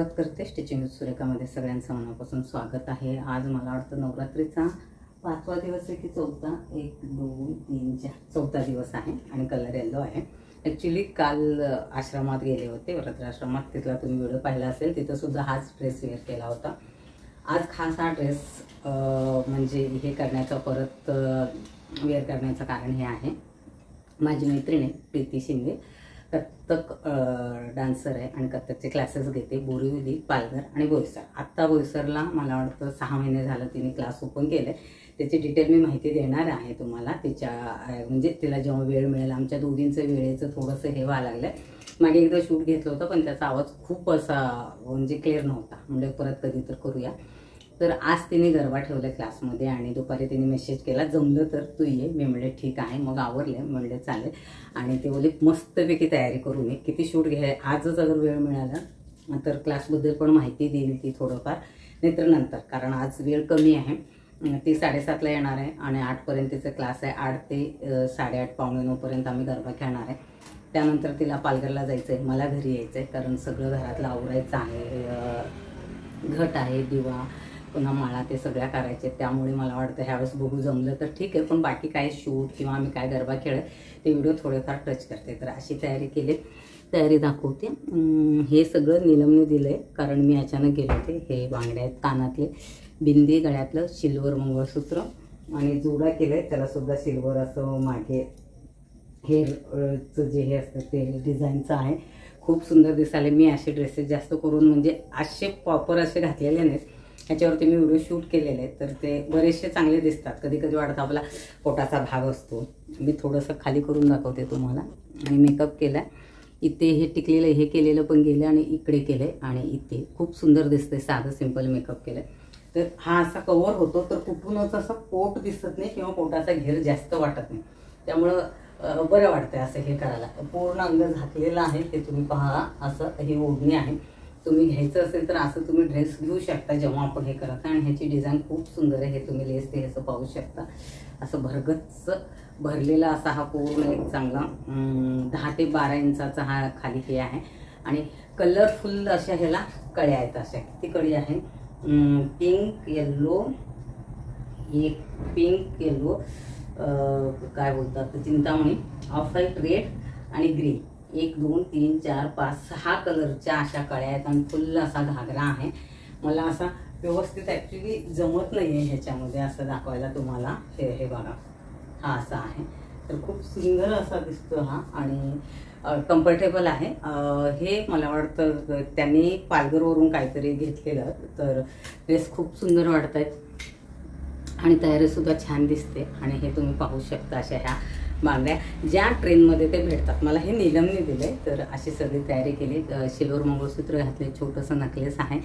सुरुवात करते stitching with सुरेखामध्ये सगळ्यांचं मनापासून स्वागत आहे। आज मला वाटतं नवरात्रीचा 5वा दिवस आहे की चौथा, 1 2 3 4 चौथा दिवस आहे आणि कलर येलो आहे। ॲक्च्युली काल आश्रमात गेले होते, वरदाश्रमात, तिथला तुम्ही व्हिडिओ पाहिला असेल, तिथं सुद्धा हाच ड्रेस वेअर केला होता। आज खास हा ड्रेस म्हणजे हे करण्याचं परत वेअर करण्याचं कारण हे आहे, माझी मैत्रीण आहे प्रीती शिंदे, कथ्थक डान्सर आहे आणि कथ्थकचे क्लासेस घेते बोरिवली, पालघर आणि बोईसर। आत्ता बोईसरला मला वाटतं 6 महिने झालं तिने क्लास ओपन केले। त्याची डिटेल मी माहिती देणार आहे तुम्हाला तिच्या, म्हणजे तिला जेव्हा वेळ मिळेल। आमच्या दोघींचं वेळेचं थोडंसं हे व्हायला लागलं आहे। मागे एकदा शूट घेतलं होतं पण त्याचा आवाज खूप असा म्हणजे क्लिअर नव्हता, म्हणजे परत कधी तर करूया। तर आज तिने गरबा ठेवला क्लासमध्ये आणि दुपारी तिने मेसेज केला जमलं तर तू ये। मी म्हणले ठीक आहे, मग आवरले, म्हणले चालेल। आणि ते बोलले मस्तपैकी तयारी करू मी, किती शूट घ्याय आजच अगर वेळ मिळाला तर क्लासबद्दल पण माहिती देईल ती थोडंफार, नाहीतर नंतर, कारण आज वेळ कमी आहे। ती 7:30ला येणार आहे आणि 8 पर्यंतचा क्लास आहे। 8 ते 8:30 पावणे 9 पर्यंत आम्ही गरबा खेळणार आहे। त्यानंतर तिला पालघरला जायचं आहे, मला घरी यायचं आहे, कारण सगळं घरातलं आवरायचं आहे, घट आहे, दिवा, पुन्हा माळा, ते सगळ्या करायचे। त्यामुळे मला वाटतं ह्यावेळेस बघू जमलं तर ठीक आहे, पण बाकी काय शूट किंवा आम्ही काय गरबा खेळत ते व्हिडिओ थोडेफार टच करते। तर अशी तयारी केली, तयारी दाखवते। हे सगळं नीलमने दिलं आहे, कारण मी अचानक गेले होते। हे बांगड्या आहेत, कानातले, बिंदी, गळ्यातलं सिल्वर मंगळसूत्र आणि जोडा केलं आहे, त्यालासुद्धा सिल्वर असं मागे हेअरचं जे हे असतं ते डिझाईनचं आहे, खूप सुंदर दिसाले। मी असे ड्रेसेस जास्त करून म्हणजे असे प्रॉपर असे घातलेले नाहीत, ह्याच्यावरती मी व्हिडिओ शूट केलेले आहेत, तर ते बरेचसे चांगले दिसतात। कधी कधी वाटतं आपला पोटाचा भाग असतो, मी थोडंसं खाली करून दाखवते तुम्हाला। आणि मेकअप केला आहे, इथे हे टिकलेलं हे केलेलं पण गेलं आणि इकडे केलं आहे आणि इथे खूप सुंदर दिसतंय, साधं सिंपल मेकअप केलं आहे। तर हा असा कवर होतो, तर कुठूनच असं पोट दिसत नाही किंवा पोटाचा घेर जास्त वाटत नाही, त्यामुळं बरं वाटतंय असं हे करायला। पूर्ण अंग झाकलेलं आहे, ते तुम्ही पहा, असं ही ओढणी आहे। तुम्ही घ्यायचं असेल तर असं तुम्ही ड्रेस घेऊ शकता जेव्हा आपण हे करत। आणि ह्याची डिझाईन खूप सुंदर आहे, हे तुम्ही लेस ते असं पाहू शकता। असं भरगच्च भरलेला असा हा पूर्ण एक चांगला 10 ते 12 इंचाचा हा खाली हे आहे आणि कलरफुल अशा ह्याला कळ्या आहेत। अशा किती कळी आहे, पिंक येल्लो, एक पिंक येल्लो, काय बोलतात चिंतामणी, ऑफ व्हाईट, रेड आणि ग्रीन, 1 2 3 4 5 6 कलरच्या अशा कळ्या आहेत आणि फुल असा घागरा आहे। मला असा व्यवस्थित ॲक्च्युली जमत नाही आहे ह्याच्यामध्ये असं दाखवायला तुम्हाला। हे बघा, हा असा आहे, तर खूप सुंदर असा दिसतो हा आणि कम्फर्टेबल आहे। हे मला वाटतं त्यांनी पालघरवरून काहीतरी घेतलेलं, तर ड्रेस खूप सुंदर वाटत आहेत आणि तयारीसुद्धा छान दिसते। आणि हे तुम्ही पाहू शकता अशा ह्या बांगड्या ज्या ट्रेनमध्ये ते भेटतात, मला हे नीलमने दिले। तर अशी सगळी तयारी केली, सिल्वर मंगळसूत्र घातले, छोटंसं नकलेस आहे,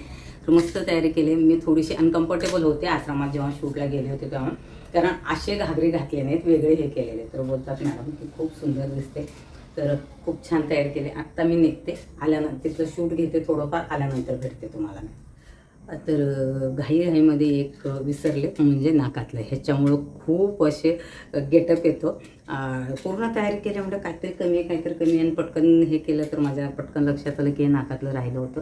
तर मस्त तयारी केली। मी थोडीशी अनकम्फर्टेबल होते आश्रमात जेव्हा शूटला गेले होते तेव्हा, कारण असे घागरे घातले नाहीत, वेगळे हे केलेले। तर बोलतात मॅडम की खूप सुंदर दिसते, तर खूप छान तयारी केली। आत्ता मी निघते, आल्यानंतर तिथलं शूट घेते, थोडंफार आल्यानंतर भेटते तुम्हाला मी। तर घाईमध्ये एक विसरले म्हणजे नाकातलं, ह्याच्यामुळं खूप असे गेटअप येतो। पूर्ण तयारी केल्यामुळे काहीतरी कमी आहे, काहीतरी कमी आहे, आणि पटकन हे केलं तर माझ्या पटकन लक्षात आलं की हे नाकातलं राहिलं होतं।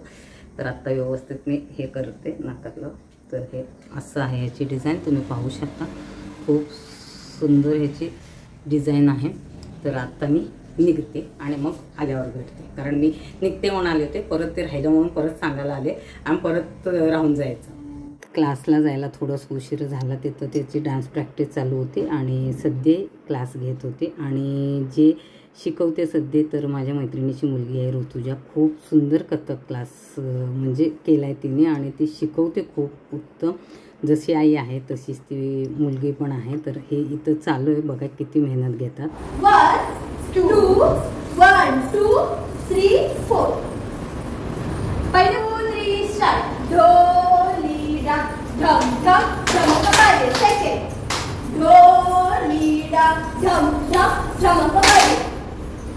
तर आत्ता व्यवस्थित मी हे करते नाकातलं। तर हे असं आहे, ह्याची डिझाईन तुम्ही पाहू शकता, खूप सुंदर ह्याची डिझाईन आहे। तर आत्ता मी निघते आणि मग आल्यावर भेटते, कारण मी निघते म्हणून आले होते, परत ते राहिलं म्हणून परत सांगायला आले आणि परत राहून जायचं। क्लासला जायला थोडंसं उशीर झाला, तिथं त्याची डान्स प्रॅक्टिस चालू होती आणि सध्या क्लास घेत होते। आणि जे शिकवते सध्या तर माझ्या मैत्रिणीची मुलगी आहे ऋतुजा, खूप सुंदर कथ्थक क्लास म्हणजे केला आहे तिने आणि ती शिकवते खूप उत्तम, जशी आई आहे तशीच ती मुलगी पण आहे। तर हे इथं चालू आहे, बघा किती मेहनत घेतात। 1 2 1 2 3 4 पहिले 2 3 स्टार्ट। ढोलीडा ढम ढम ढमकबाजे, सेकंड ढोलीडा ढम ढम ढमकबाजे,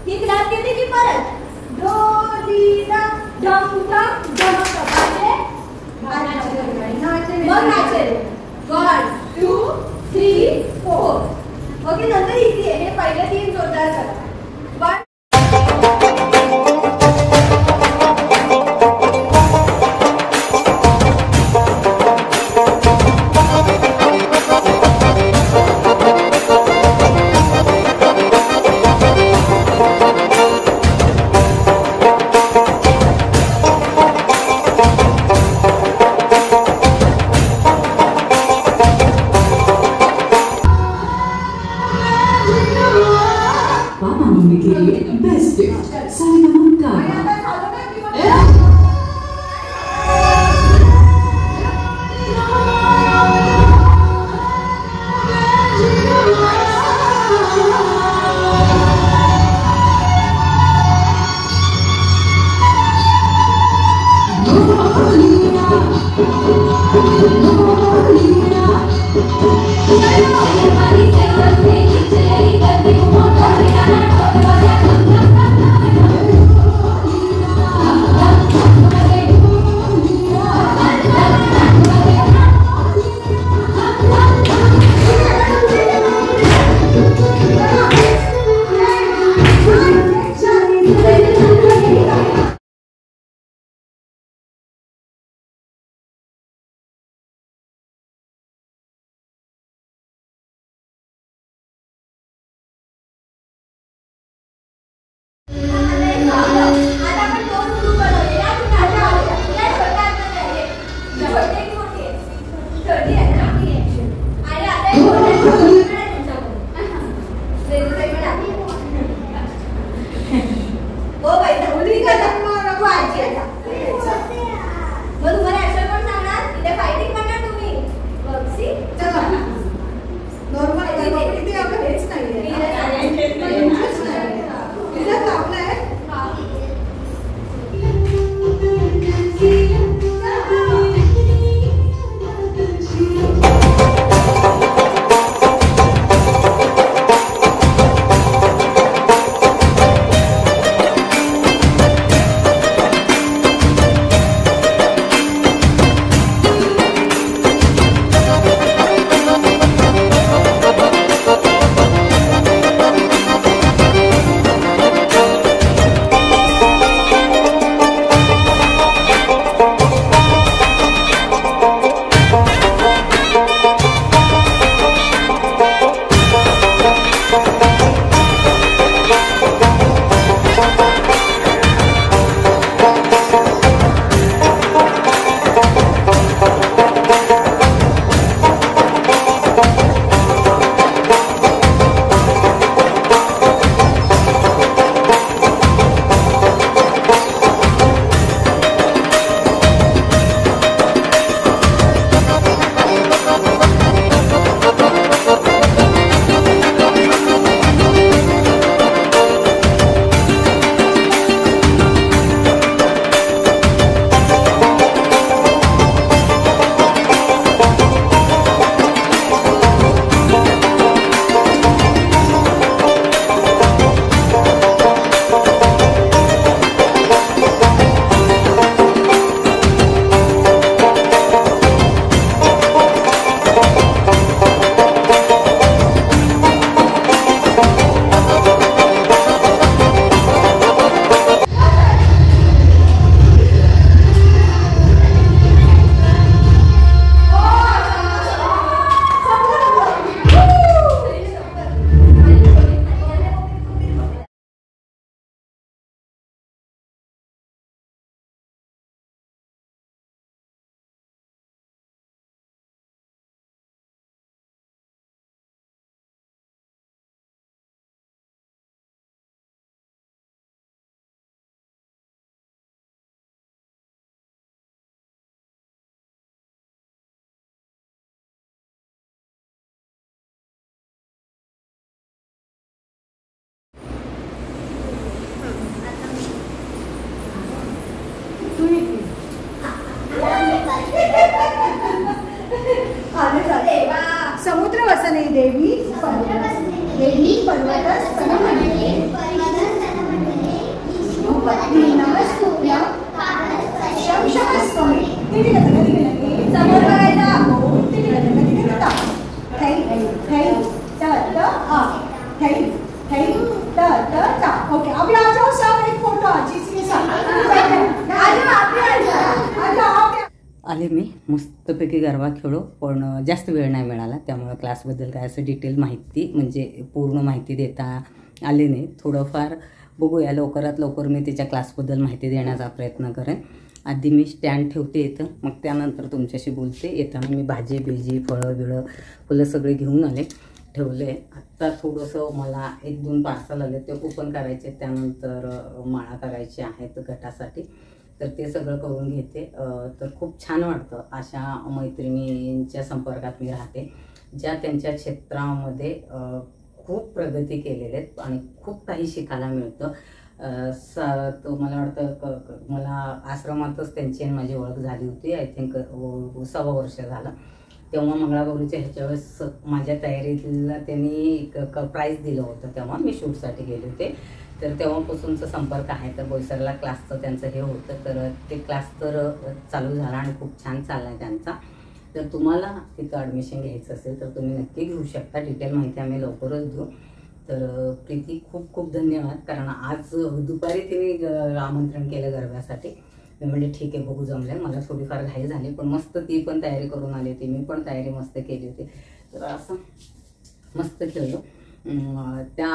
ही क्लास केली की परत ढोलीडा ढम ढम ढमकबाजे, मग नाचे 1 2 3 4। ओके, नंतर इझी आहे, हे पहिले 3 जोरदार करा। 1 आणि आता झालं ना की मग समुद्र वसने देवी देवी पर्वत नमस्तुभ्यं शमशमस्वमे समोर बघायचा थै थै त त आ थै थै त त ता ओके अभी आ जाओ सब एक फोटो आजी के साथ आ जाओ आले मी मस्तपैकी गरबा खेळू, पण जास्त वेळ नाही मिळाला, त्यामुळे क्लासबद्दल काय असं डिटेल माहिती म्हणजे पूर्ण माहिती देता आली नाही. थोडंफार बघूया, लवकरात लवकर मी तिच्या क्लासबद्दल माहिती देण्याचा प्रयत्न करेन. आधी मी स्टँड ठेवते इथं, मग त्यानंतर तुमच्याशी बोलते. येताना मी भाजी बिजी फळं बिळं फुलं सगळे घेऊन आले. ठेवले. आत्ता थोडंसं मला 1-2 पार्सल आले ते ओपन करायचे, त्यानंतर माळा करायची आहेत गटासाठी, तर ते सगळं करून घेते. तर खूप छान वाटतं अशा मैत्रिणींच्या संपर्कात मी राहते ज्या त्यांच्या क्षेत्रामध्ये खूप प्रगती केलेल्या आहेत आणि खूप काही शिकायला मिळतं. तो मला वाटतं मला आश्रमातच त्यांची आणि माझी ओळख झाली होती. आय थिंक 6 वर्ष झालं. तेव्हा मंगळागौरीच्या ह्याच्या वेळेस माझ्या तयारीला त्यांनी प्राईज दिलं होतं, तेव्हा मी शूटसाठी गेले होते. तर तेव्हापासूनचा संपर्क आहे. तर बोईसरला क्लासचं त्यांचं हे होतं, तर ते क्लास तर चालू झाला आणि खूप छान चालला आहे त्यांचा. तर तुम्हाला तिथं ॲडमिशन घ्यायचं असेल तर तुम्ही नक्की घेऊ शकता. डिटेल माहिती आम्ही लवकरच देऊ. तर प्रीती खूप खूप धन्यवाद, कारण आज दुपारी तिने आमंत्रण केलं गरब्यासाठी. मी म्हणजे ठीक आहे बघू जमलं. मला थोडीफार घाई झाली, पण मस्त ती पण तयारी करून आली होती, मी पण तयारी मस्त केली होती. तर असं मस्त खेळलो. त्या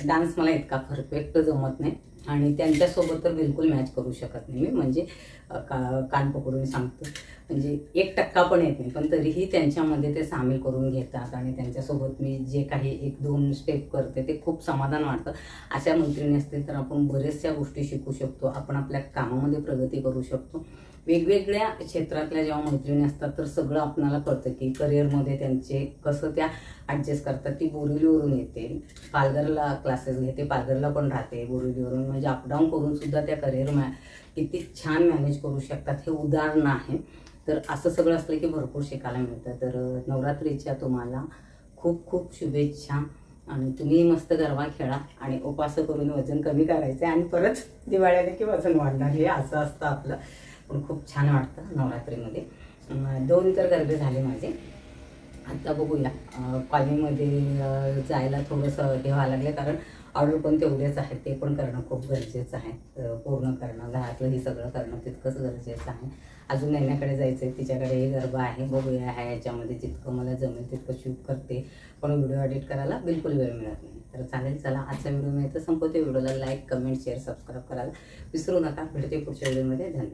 डान्स मला इतका परफेक्ट जमत नाही आणि त्यांच्यासोबत तर बिलकुल मॅच करू शकत नाही मी. म्हणजे कान पकडून सांगतो, म्हणजे 1% पण येत नाही, पण तरीही त्यांच्यामध्ये ते सामील करून घेतात आणि त्यांच्यासोबत मी जे काही 1-2 स्टेप करते ते खूप समाधान वाटतं. अशा मैत्रिणी असतील तर आपण बऱ्याचशा गोष्टी शिकू शकतो, आपण आपल्या कामामध्ये प्रगती करू शकतो. वेगवेगळ्या क्षेत्रातल्या जेव्हा मैत्रिणी असतात तर सगळं आपल्याला कळतं की करिअरमध्ये त्यांचे कसं त्या ॲडजस्ट करतात. ती बोरिवलीवरून येते, पालघरला क्लासेस घेते, पालघरला पण राहते बोरिवलीवरून, म्हणजे अपडाऊन करून सुद्धा त्या करिअर किती छान मॅनेज करू शकतात हे उदाहरण आहे. तर असं सगळं असलं की भरपूर शिकायला मिळतं. तर नवरात्रीच्या तुम्हाला खूप खूप शुभेच्छा आणि तुम्ही मस्त गरबा खेळा आणि उपास करून वजन कमी करायचं आणि परत दिवाळी आली की वजन वाढणार, हे असं असतं आपलं. पण खूप छान वाटतं नवरात्रीमध्ये. 2 तर गरबे झाले माझे. आता बघूया कॉलेजमध्ये जायला थोडंसं हे व्हायला लागलं, कारण ऑर्डर पण तेवढेच आहेत, ते पण करणं खूप गरजेचं आहे. पूर्ण करणं, घरातलं हे सगळं करणं तितकंच गरजेचं आहे. अजून नैन्याकडे जायचं आहे, तिच्याकडेही गरबा आहे. बघूया ह्याच्यामध्ये जितकं मला जमेल तितकं शूट करते, पण व्हिडिओ एडिट करायला बिलकुल वेळ मिळत नाही. तर चालेल, चला आजचा व्हिडिओ मी इथं संपवते. व्हिडिओला लाईक, कमेंट, शेअर, सबस्क्राईब करायला विसरू नका. भेटते पुढच्या व्हिडिओमध्ये. धन्यवाद.